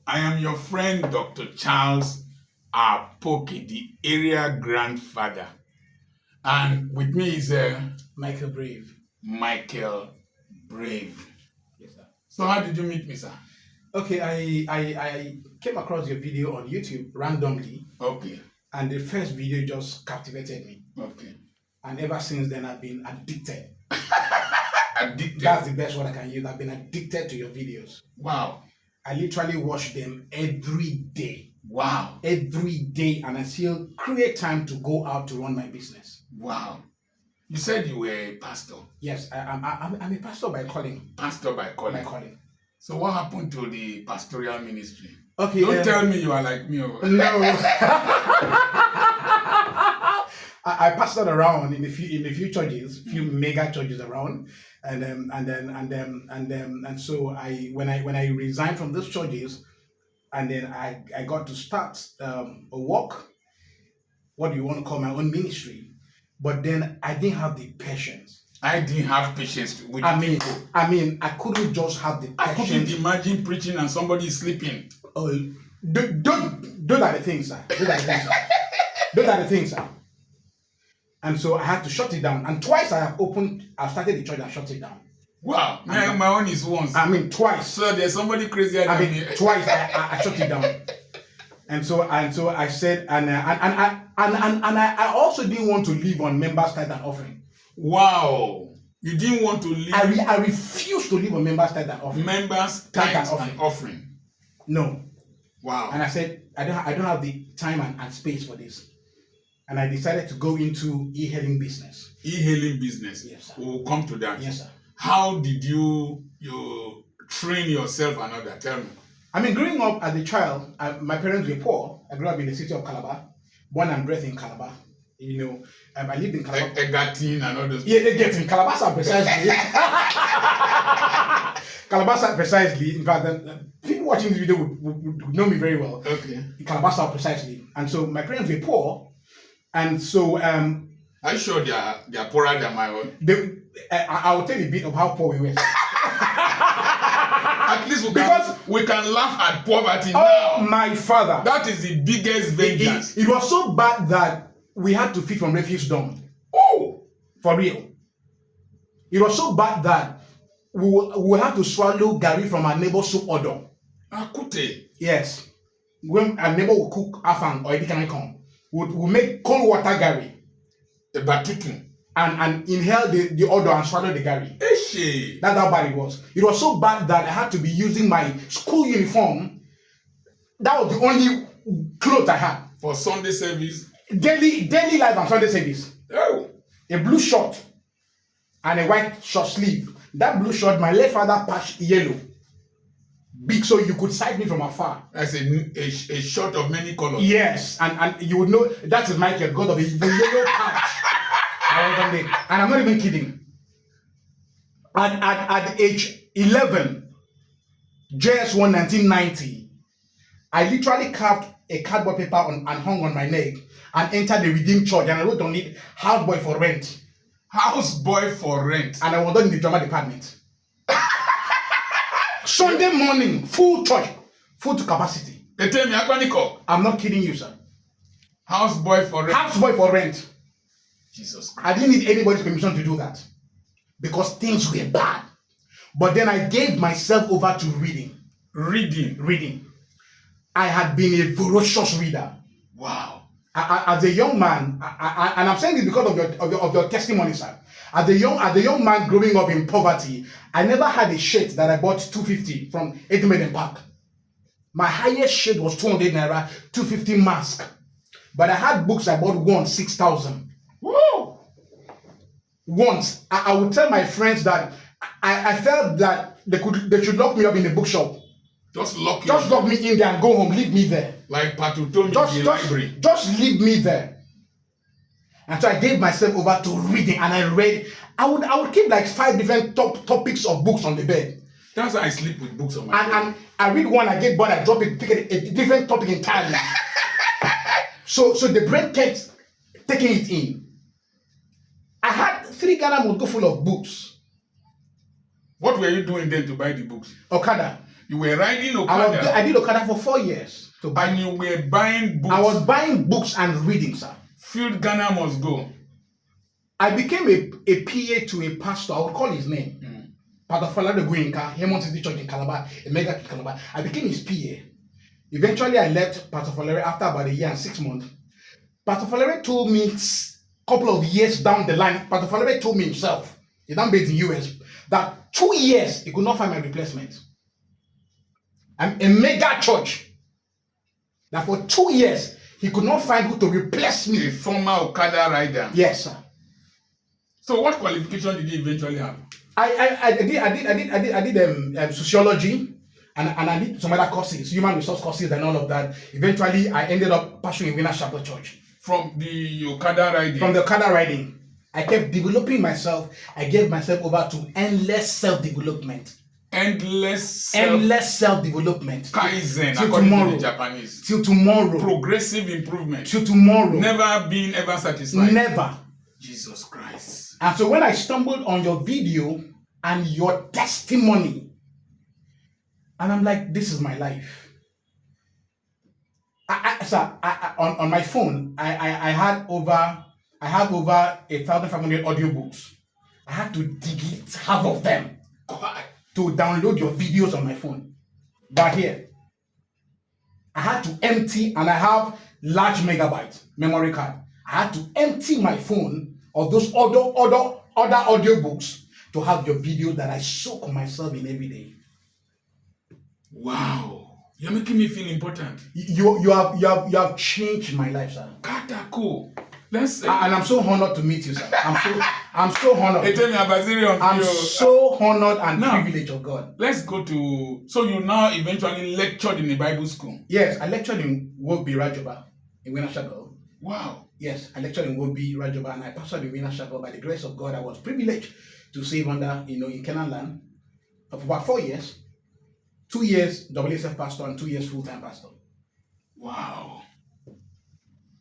I am your friend, Dr. Charles Apoki, the area grandfather. And with me is Michael Brave. Michael Brave. Yes, sir. So how did you meet me, sir? Okay, I came across your video on YouTube randomly, Okay. and the first video just captivated me. Okay. And ever since then, I've been addicted. Addicted? That's the best word I can use. I've been addicted to your videos. Wow. I literally watch them every day. Wow. Every day, and I still create time to go out to run my business. Wow. You said you were a pastor. Yes, I'm a pastor by calling. Pastor by calling. By calling. So what happened to the pastoral ministry? Okay. Don't tell me you are like me. No. I pastored around in a few churches, few mega churches around, and so when I resigned from those churches, and then I got to start a work. What do you want to call my own ministry? But then I didn't have the patience. I didn't have patience with people. I couldn't just have the patience. I couldn't imagine preaching and somebody is sleeping. Oh, those are the things, sir. Those are the things, sir. And so I had to shut it down. And twice I started the church and shut it down. Wow. My own is once. Twice. So there's somebody crazier than me. Twice I shut it down. And so I said, and I also didn't want to live on members' tithe and offering. Wow. You didn't want to live? I refused to live on members' tithe and offering. Members' tithe and offering. No. Wow. And I said, I don't have the time and space for this. And I decided to go into e-hailing business. E-hailing business? Yes, sir. We'll come to that. Yes, sir. How did you train yourself and all that? Tell me. Growing up as a child, my parents were poor. I grew up in the city of Calabar, born and bred in Calabar. I lived in Calabar. Egatin and all those. Yeah, Egatin. Calabar precisely. Calabar precisely. In fact, people watching this video would know me very well. Okay. Calabar precisely. And so my parents were poor. And so are you sure they are poorer than my own? I will tell you a bit of how poor we were. At least we can laugh at poverty now. Oh, my father. That is the biggest vengeance. It was so bad that we had to feed from refuse dump. Oh! For real. It was so bad that we had to swallow gari from our neighbor's soup odor. Akute. Yes. When our neighbor would cook afang or edikanikon, we'll make cold water gari. A batutu. And inhale the odor and swallow the gari. Eshe. That's how bad it was. It was so bad that I had to be using my school uniform. That was the only clothes I had. For Sunday service? Daily life and Sunday service. Oh. A blue short and a white short sleeve. That blue short, my late father patched yellow. Big, so you could sight me from afar. That's a short of many colors. Yes, and you would know that is Michael, God of the yellow patch. And I'm not even kidding. At age 11, JS1 1990, I literally carved a cardboard paper and hung on my neck and entered the Redeemed Church, and I wrote on it, houseboy for rent. Houseboy for rent. And I was done in the drama department. Sunday morning, full church, full to capacity. I'm not kidding you, sir. Houseboy for rent. Houseboy for rent. Jesus Christ. I didn't need anybody's permission to do that because things were bad. But then I gave myself over to reading. Reading. I had been a ferocious reader. Wow. As a young man, and I'm saying this because of your testimony, sir. As a young man growing up in poverty, I never had a shirt that I bought $250 from Edmund Park. My highest shirt was 200 naira, 250 mask. But I had books I bought once, 6,000. Woo! Once, I would tell my friends that I felt that they should lock me up in the bookshop. Just lock me in there and go home, leave me there. Like Patutomi in the library. Just leave me there. And so I gave myself over to reading, and I read. I would keep like 5 different topics of books on the bed. That's how I sleep with books on my bed. And I read one, I get bored, I drop it, pick a different topic entirely. So the brain kept taking it in. I had 3 Ghana Moto full of books. What were you doing then to buy the books? Okada. You were riding Okada. I did Okada for 4 years. And you were buying books. I was buying books and reading, sir. Field Ghana must go. I became a PA to a pastor. I would call his name. Pastor Falade Goyinka, Hemon City Church in Calabar, a mega in Calabar. I became his PA. Eventually, I left Pastor Falade after about a year and 6 months. Pastor Falade told me a couple of years down the line, Pastor Falade told me himself, he's now based in the US, that 2 years he could not find my replacement. I'm a mega church. That for 2 years he could not find who to replace me. A former Okada rider. Yes, sir. So what qualification did you eventually have? I did sociology and I did some other courses, human resource courses and all of that. Eventually, I ended up pursuing Winners Chapel Church. From the Okada riding? From the Okada riding. I kept developing myself. I gave myself over to endless self-development. Endless self-development. Kaizen, till according tomorrow. to the Japanese. Till tomorrow. Progressive improvement. Till tomorrow. Never being ever satisfied. Never. Jesus Christ. And so when I stumbled on your video and your testimony, and I'm like, this is my life. On my phone, I have over 1,500 audiobooks. I had to delete half of them to download your videos on my phone. But here, I had to empty, and I have large megabyte memory card. I had to empty my phone of those other audiobooks to have your video that I soak myself in every day. Wow. You're making me feel important. You have changed my life, sir. Cool. And I'm so honored to meet you, sir. I'm so honored. I'm so honored and privileged of God. Let's go to. So you now eventually lectured in a Bible school. Yes, I lectured in Wobi Rajoba in Winners Chapel. Wow. Yes, I lectured in Wobi Rajoba and I pastored in Winners Chapel. By the grace of God, I was privileged to serve under in Canaan land for about 4 years. 2 years WSF pastor and 2 years full-time pastor. Wow.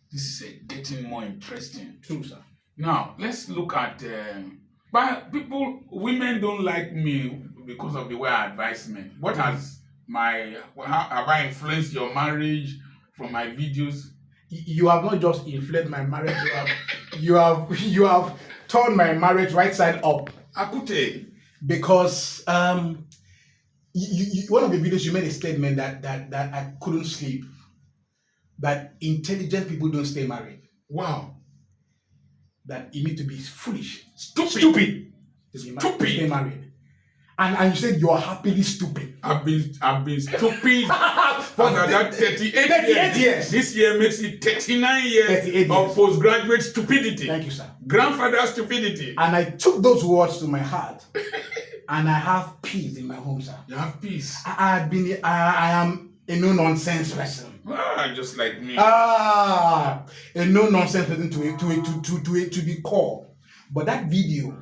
This is getting more interesting. True, sir. Now, let's look at... but women don't like me because of the way I advise men. Have I influenced your marriage from my videos? You have not just influenced my marriage, you have turned my marriage right side up. Akute. Because one of the videos you made a statement that I couldn't sleep. That intelligent people don't stay married. Wow. That you need to be foolish. Stupid. To stay married. And you said you are happily stupid. I've been stupid for that 38 years. This year makes it 39 years of postgraduate stupidity. Thank you, sir. Grandfather stupidity. And I took those words to my heart. And I have peace in my home, sir. You have peace. I am a no-nonsense person. Just like me. A no-nonsense person to be called. But that video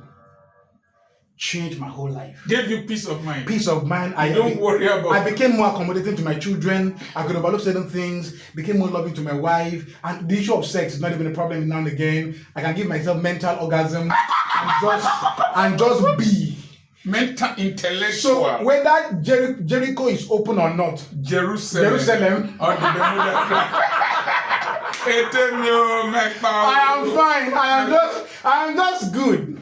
changed my whole life. Gave you peace of mind. Peace of mind. Don't worry about it. I became more accommodating to my children. I could overlook certain things. Became more loving to my wife. And the issue of sex is not even a problem now and again. I can give myself mental orgasm and just be. Mental, intellectual. So whether Jericho is open or not, Jerusalem. Or the Bermuda I am fine. I am just good.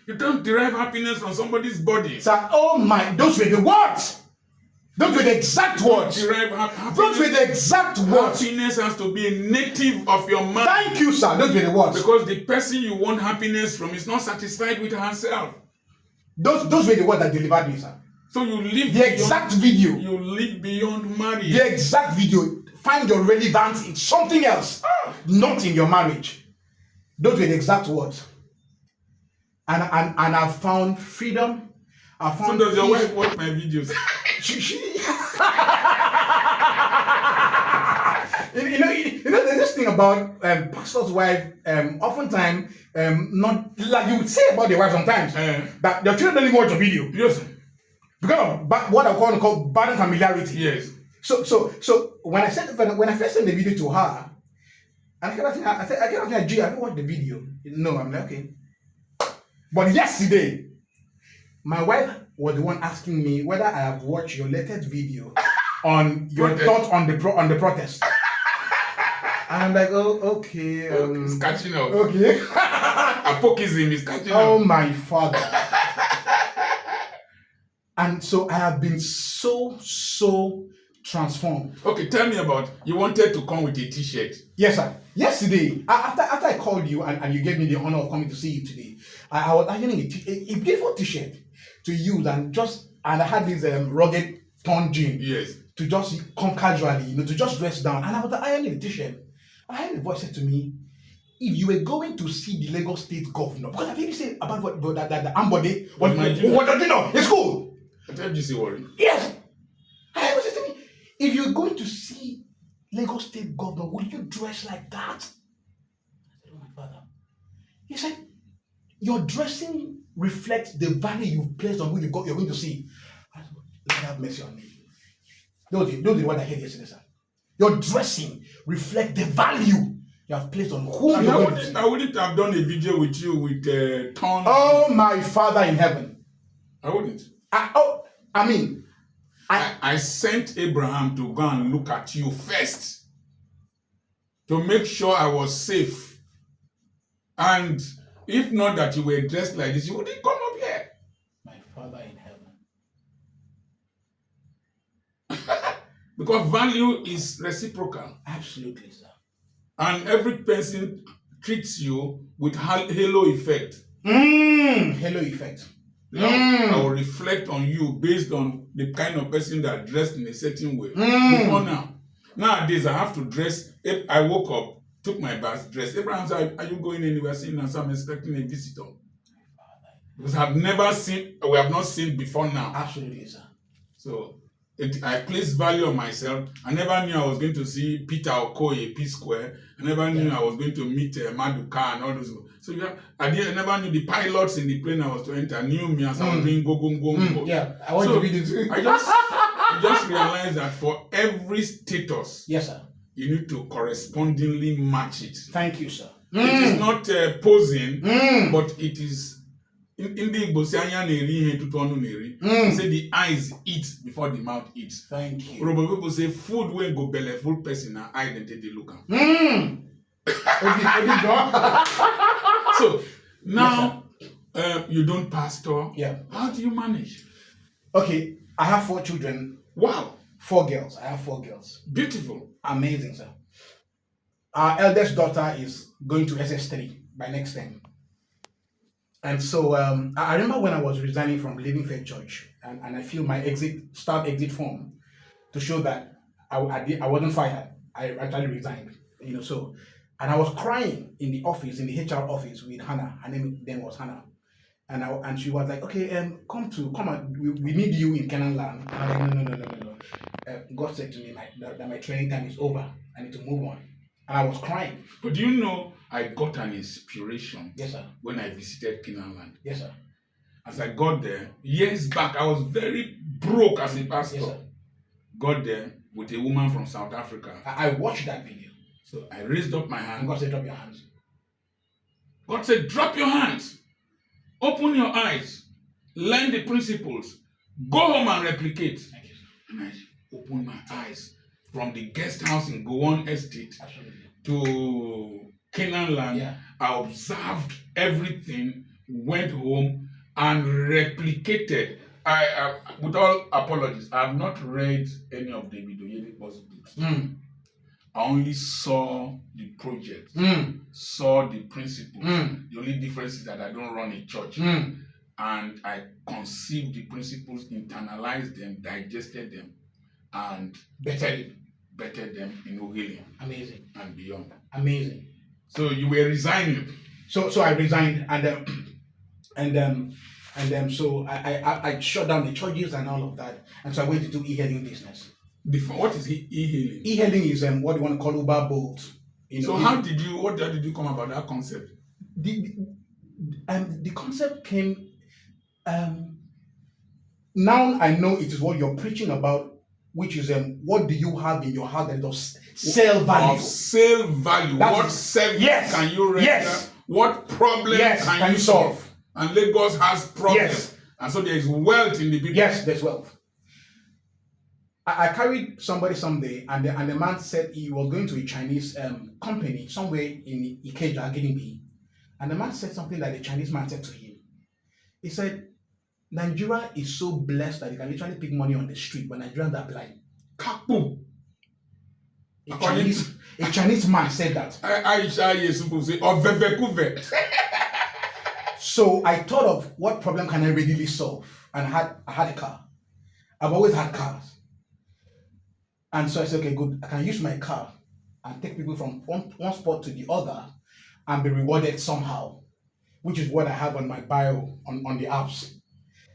You don't derive happiness from somebody's body. Sir, oh my, those were the words. Those were the exact words. Those were the exact words. Happiness has to be a native of your mind. Thank you, sir. Those were the words. Because the person you want happiness from is not satisfied with herself. Those were the words that delivered me, sir. So you live the exact video. You live beyond marriage. The exact video. Find your relevance in something else, not in your marriage. Those were the exact words. And I found freedom. I found. So does your wife watch my videos? You know, there's this thing about pastor's wife. Oftentimes, not like you would say about your wife sometimes that your children don't even watch your video. Yes. Because of what I call bad familiarity. Yes. So when I first sent the video to her, and I kept asking, G, have you watched the video? No, I'm like, okay. But yesterday, my wife was the one asking me whether I have watched your latest video on your Protest. thoughts on the protest. And I'm like, oh, okay. It's catching up. Okay. Apokism is catching Oh up. my father. And so I have been so transformed. Okay, tell me about, you wanted to come with a t-shirt. Yes, sir. Yesterday, after I called you and you gave me the honor of coming to see you today, I was ironing a beautiful t-shirt to use and I had this rugged torn jean Yes. to just come casually, to just dress down. And I was ironing the t-shirt. I heard a voice said to me, if you were going to see the Lagos State governor, because I've heard you say about that the Ambode, what you know? It's cool. I tell you, see worry. Yes. I was saying to me, if you're going to see Lagos State governor, will you dress like that? I said, oh my father. He said, your dressing reflects the value you've placed on who you're going to see. I said, Lord have mercy on me. Those are what I heard yesterday, sir. Your dressing reflects the value you have placed on who you're going to see. I wouldn't have done a video with you with torn. Oh my Father in heaven. I wouldn't. I sent Abraham to go and look at you first to make sure I was safe. And if not that you were dressed like this, you wouldn't come up here. My Father in heaven. Because value is reciprocal. Absolutely, sir. And every person treats you with halo effect. Halo effect. I will reflect on you based on the kind of person that dressed in a certain way. Before now. Nowadays, I have to dress. I woke up, took my bath, dressed. Abraham said, are you going anywhere? Saying, so I'm expecting a visitor. Because we have not seen before now. Absolutely, sir. So, I placed value on myself. I never knew I was going to see Peter Okoye, P Square. I never knew I was going to meet Maduka and all those. So I never knew the pilots in the plane I was to enter knew me as I was doing go. Yeah, I want to be this. I just realized that for every status, yes, sir, you need to correspondingly match it. Thank you, sir. It is not posing, but it is. In the Igbo say anya na-eri ihe tutu ọnụ na-eri. Say the eyes eat before the mouth eats. Thank you. Yoruba people say food wey go belle full person na eye dem take dey look am. So now you don't pastor. Yeah. How do you manage? Okay, I have 4 children. Wow. 4 girls. I have 4 girls. Beautiful. Amazing, sir. Our eldest daughter is going to SS3 by next time. And so I remember when I was resigning from Living Faith Church and I filled my exit form to show that I wasn't fired. I actually resigned, so, and I was crying in the office, in the HR office with Hannah. Her name then was Hannah. And she was like, okay, come on, we need you in Canaan land. I'm like, no. God said to me that my training time is over. I need to move on. And I was crying. But do you know, I got an inspiration. Yes, sir. When I visited Canaan land. Yes, sir. As I got there, years back, I was very broke as a pastor. Yes, sir. Got there with a woman from South Africa. I watched that video. So I raised up my hand. And God said, drop your hands. God said, drop your hands. Open your eyes. Learn the principles. Go home and replicate. Thank you, sir. And I opened my eyes from the guest house in Gowon Estate. Absolutely. To Canaan land. Yeah. I observed everything, went home and replicated. I with all apologies, I have not read any of David Oyedepo's books. I only saw the project, saw the principles. The only difference is that I don't run a church. And I conceived the principles, internalized them, digested them, and bettered them in Ogilvy. Amazing. And beyond. Amazing. So you were resigning. So I resigned so I shut down the churches and all of that. And so I went into e-hailing business. What is e-hailing? E-hailing is what you want to call Uber, Bolt. So what did you come about that concept? The concept came, now I know it is what you're preaching about, which is what do you have in your house that does sell value? Of sale value. What service can you render? What problem can you solve? And Lagos has problems. And so there is wealth in the people. Yes, there's wealth. I carried somebody someday, and the man said he was going to a Chinese company somewhere in Ikeja, Gidigbi. And the man said something that the Chinese man said to him. He said, Nigeria is so blessed that you can literally pick money on the street, but Nigerians are blind. Kaboom! A Chinese man said that. So I thought of what problem can I readily solve, and I had a car. I've always had cars. And so I said, okay, good. I can use my car and take people from one spot to the other and be rewarded somehow, which is what I have on my bio on the apps.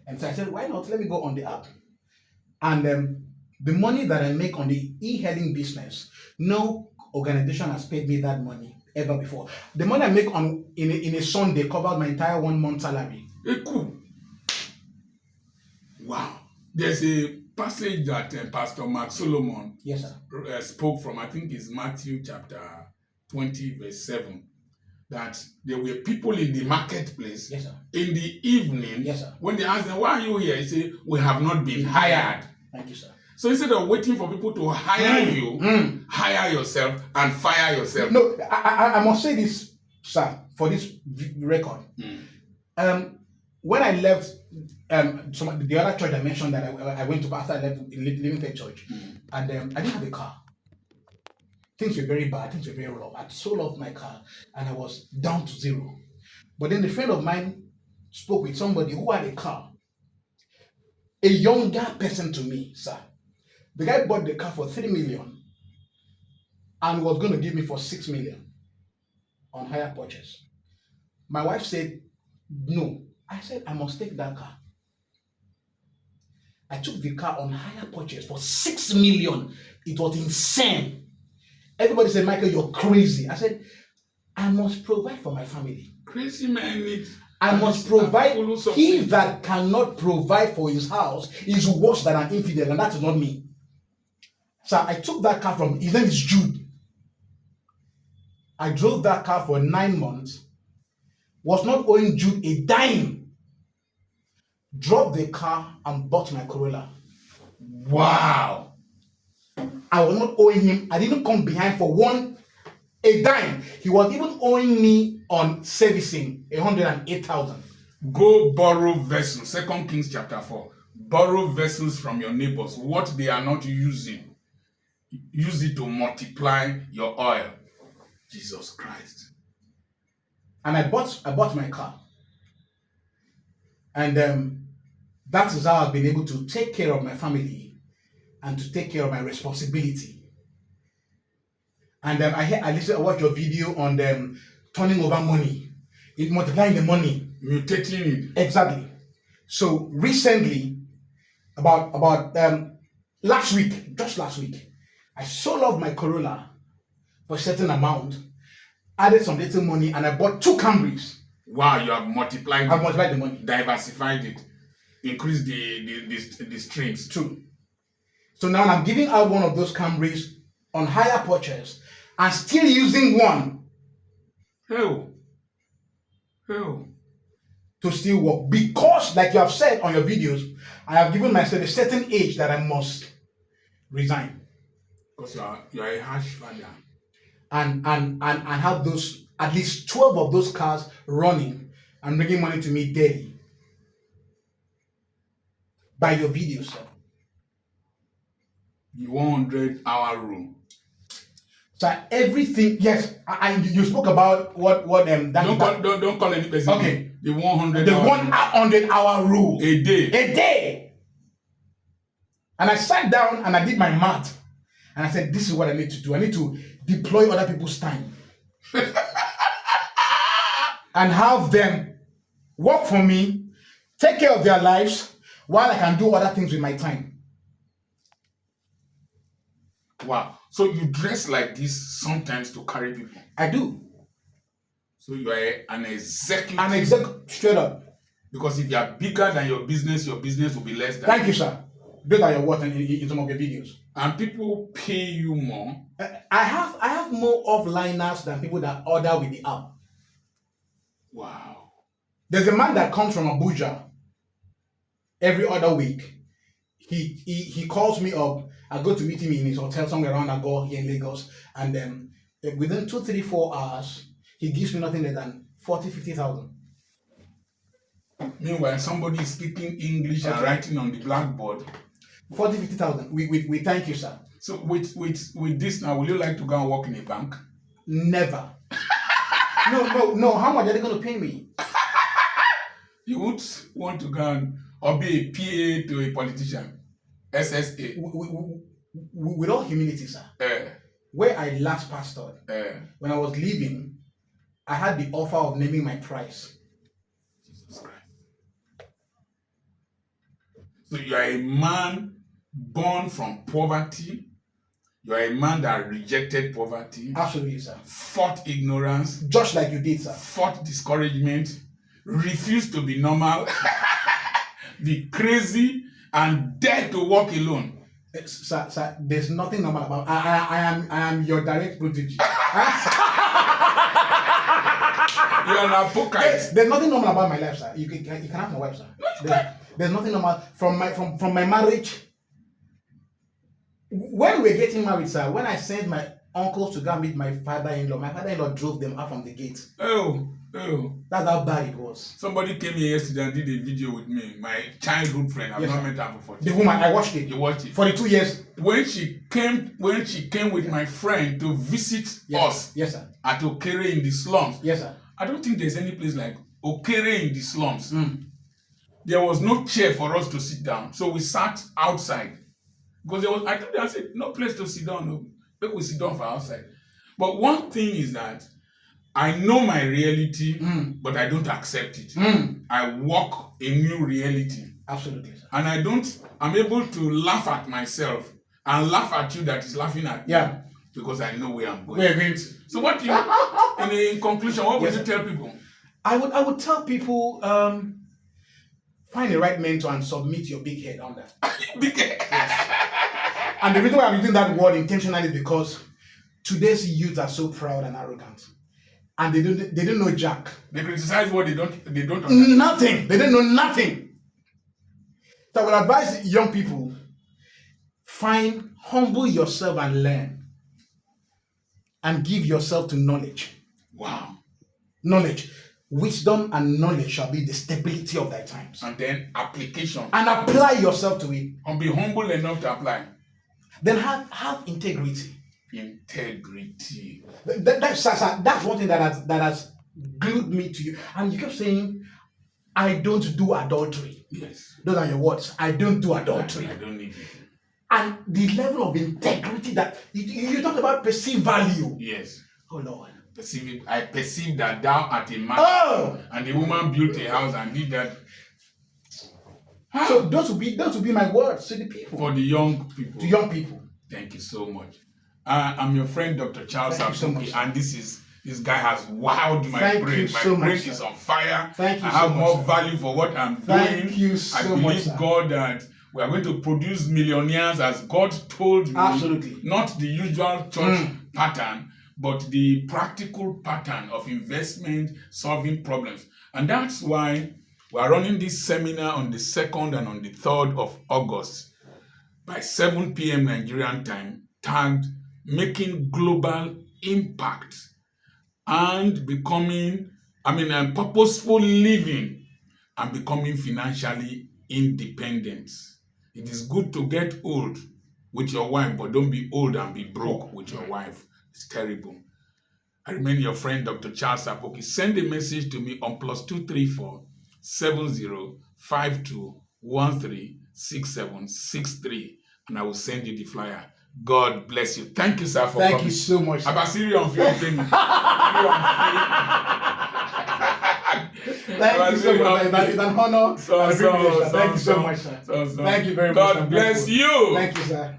And so I said, why not? Let me go on the app. And the money that I make on the e-hailing business, no organization has paid me that money ever before. The money I make in a Sunday covered my entire 1 month salary. Cool. Wow. There's a passage that Pastor Mark Solomon Yes, sir. Spoke from, I think it's Matthew chapter 20 verse 7, that there were people in the marketplace. Yes, sir. In the evening. Yes, sir. When they asked them, why are you here? He said, we have not been hired. Thank you, sir. So instead of waiting for people to hire you, hire yourself and fire yourself. No, I must say this, sir, for this record. When I left the other church I mentioned that I went to after I left Living Faith Church, and I didn't have a car. Things were very bad, things were very rough. I sold off my car and I was down to zero. But then a friend of mine spoke with somebody who had a car, a younger person to me, sir. The guy bought the car for 3 million and was going to give me for 6 million on hire purchase. My wife said, no. I said, I must take that car. I took the car on hire purchase for 6 million. It was insane. Everybody said, Michael, you're crazy. I said, I must provide for my family. Crazy man needs. I must provide. He that cannot provide for his house is worse than an infidel, and that is not me. So I took that car from, his name is Jude. I drove that car for 9 months, was not owing Jude a dime. Dropped the car and bought my Corolla. Wow. I was not owing him. I didn't come behind for a dime. He was even owing me on servicing 108,000. Go borrow vessels. 2 Kings chapter 4. Borrow vessels from your neighbors. What they are not using, use it to multiply your oil. Jesus Christ. And I bought my car. And that is how I've been able to take care of my family and to take care of my responsibility. And I watched your video on turning over money, multiplying the money, mutating it. Exactly. So recently, about last week, I sold off my Corolla for a certain amount, added some little money, and I bought 2 Camrys. Wow, you have multiplied. I've multiplied the money, diversified it, increased the streams. True. So now I'm giving out one of those Camrys on hire purchase and still using one. Hell. To still work, because like you have said on your videos, I have given myself a certain age that I must resign. Because you are a harsh father. And have those at least 12 of those cars running and bringing money to me daily. By your videos, sir. The 100-hour rule. So everything, yes, you spoke about what that. Don't call any person. Okay. The 100. The 100-hour rule. A day. A day. And I sat down and I did my math, and I said, this is what I need to do. I need to deploy other people's time and have them work for me, take care of their lives, while I can do other things with my time. Wow. So you dress like this sometimes to carry people? I do. So you are an executive? An executive, straight up. Because if you are bigger than your business will be less than. Thank you, sir. Those are your words in some of your videos. And people pay you more? I have more offliners than people that order with the app. Wow. There's a man that comes from Abuja. every other week, he calls me up. I go to meet him in his hotel somewhere around Agor here in Lagos, and then within 2, 3, 4 hours, he gives me nothing less than 40, 50,000. Meanwhile, somebody is speaking English and Okay. writing on the blackboard. 40, 50,000. We thank you, sir. So with this now, will you like to go and work in a bank? Never. No. How much are they going to pay me? You would want to go and or be a PA to a politician, SSA. With all humility, sir. Where I last pastored, when I was leaving, I had the offer of naming my price. Jesus Christ. So you are a man born from poverty. You are a man that rejected poverty. Absolutely, sir. Fought ignorance. Just like you did, sir. Fought discouragement. Refused to be normal. Be crazy and dare to walk alone. Sir, there's nothing normal about. I am your direct protege. You're an Apoki. There's nothing normal about my life, sir. You can have my wife, sir. There's nothing normal from my marriage. When we were getting married, sir, when I sent my uncles to go meet my father-in-law drove them out from the gate. Oh. That's how bad it was. Somebody came here yesterday and did a video with me, my childhood friend. I've not met her for 40 years. The woman, I watched it. You watched it? 42 years. When she came with my friend to visit us yes, sir. at Okere in the slums. Yes, sir. I don't think there's any place like Okere in the slums. There was no chair for us to sit down. So we sat outside. Because I said, no place to sit down. No. Maybe we sit down for outside. But one thing is that I know my reality, but I don't accept it. I walk a new reality. Absolutely, sir. And I'm able to laugh at myself and laugh at you that is laughing at me. Yeah. Because I know where I'm going. We're going to. So what do you, in conclusion, what would you tell people? I would tell people, find the right mentor and submit your big head under. Big head. Yes. And the reason why I'm using that word intentionally is because today's youth are so proud and arrogant. And they don't know jack. They criticize what they don't understand. Nothing. They don't know nothing. So I would advise young people, humble yourself and learn. And give yourself to knowledge. Wow. Knowledge. Wisdom and knowledge shall be the stability of thy times. And then application. And apply yourself to it. And be humble enough to apply. Then have integrity. Integrity. That's one thing that has glued me to you. And you kept saying, I don't do adultery. Yes. Those are your words. I don't do adultery. I don't need it. And the level of integrity that you talked about perceived value. Yes. Oh Lord. I perceive that thou art a man. Oh! And the woman built a house and did that. So those will be my words to the people. For the young people. To young people. Thank you so much. I'm your friend, Dr. Charles Apoki, so and this guy has wowed my Thank brain. you so My brain much, is sir. on fire. Thank you I so have much, more sir. value for what I'm Thank doing. you so I much, believe sir. God that we are going to produce millionaires as God told me. Absolutely. Not the usual church pattern, but the practical pattern of investment solving problems. And that's why we are running this seminar on the 2nd and on the 3rd of August by 7 p.m. Nigerian time, tagged Making Global Impact and purposeful living and becoming financially independent. It is good to get old with your wife, but don't be old and be broke with your wife. It's terrible. I remain your friend, Dr. Charles Apoki. Send a message to me on +234 7052136763, and I will send you the flyer. God bless you. Thank you, sir, for coming. Thank you so much. Abasiri on film. Thank you so much. It's an honor and a privilege, sir. Thank you so much, sir. Thank you very much. God bless you. Thank you, sir.